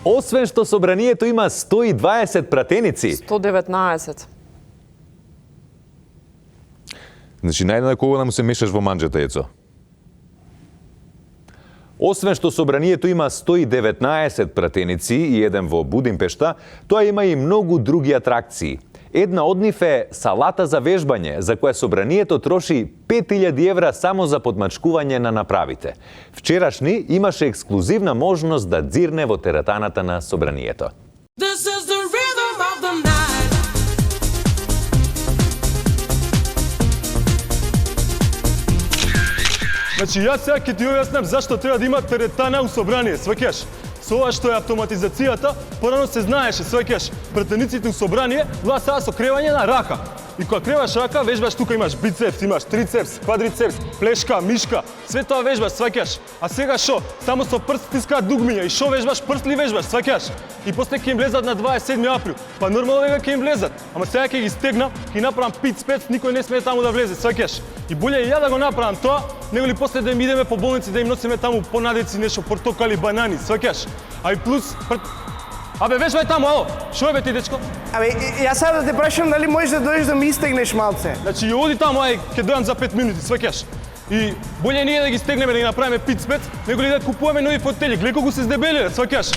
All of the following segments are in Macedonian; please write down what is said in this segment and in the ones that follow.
Освен што собранието има 120 пратеници. 119. Значи, најде на кого да му се мешаш во манџата, Ецо? Освен што собранието има 119 пратеници и еден во Будимпешта, тоа има и многу други атракции. Една од нив е салата за вежбање, за која собранието троши 5000 евра само за подмачкување на направите. Вчерашни имаше ексклузивна можност да дзирне во теретаната на собранието. Значи, јас сега ќе ти објаснам зашто треба да има теретана у собрание, сваќаш? Со ова што е автоматизацијата, порано се знаеше, сваќаш, пратениците у собрание влаа сега со кревање на рака. И кога креваш рака, вежбаш тука имаш бицепс, имаш трицепс, квадрицепс, плешка, мишка, све тоа вежбаш, сваќаш. А сега шо? Само со прст стискаат дугмиња и шо вежбаш, прст ли вежбаш, сваќаш? И после ќе им влезат на 27 април. Па нормално дека ќе им влезат. Ама сега ќе ги стегнам, ќе направам пиц-пец, никој не смее таму да влезе, сваќаш. И боле и ја да го направам тоа, него ли после да им идеме по болници да им носиме таму понадеци нешто портокали, банани, сваќаш. А и плюс Абе, вежбај таму, ало, шо е бе ти, дечко? Абе, јас сега да те прашам дали можеш да дојдеш да ми истегнеш малце. Значи, ја оди таму, ај, ќе дојам за 5 минути, сваќаш. И боле ние да ги стегнеме, да ги направиме пиц-пец, него ли да купуваме нови фотели, гледај колку се здебелиле, сваќаш.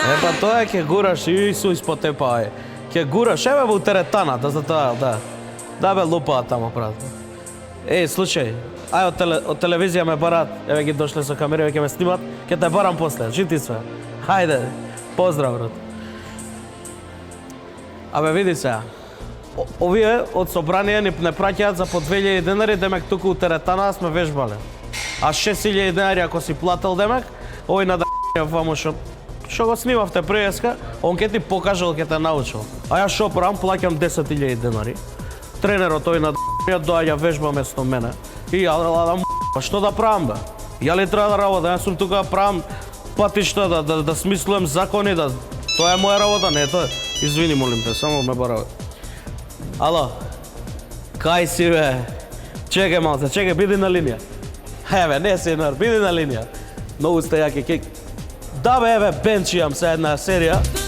Епа тоа ќе гураш и Исус по тепа, ќе гураш, еве во теретаната за тоа, да. Да бе лупаат таму брат. Слушај, ај од телевизија ме барат, еве ги дошле со камери, еве ќе ме снимат, ќе те барам после, жити све. Хајде, поздрав брат. Абе види сега, овие од собрание не праќаат за по 2000 денари, демек туку у теретана сме вежбале. А 6000 денари ако си платил демек, овој на ваму што го снимавте преска, он ќе ти покажал, ќе те научил. А јас шо правам, плаќам 10.000 денари. Тренерот тој на доаѓа вежба место мене. И ја што да правам бе? Ја ли треба да работам? Јас сум тука да правам патишта, да смислувам закони, да... Тоа е моја работа, не тоа. Извини, молим те, само ме барави. Ало, кај си бе? Чекај малце, чекај, биди на линија. Еве, не си нар, биди на линија. Многу сте јаки, Да бе, еве, бенчијам се една серија.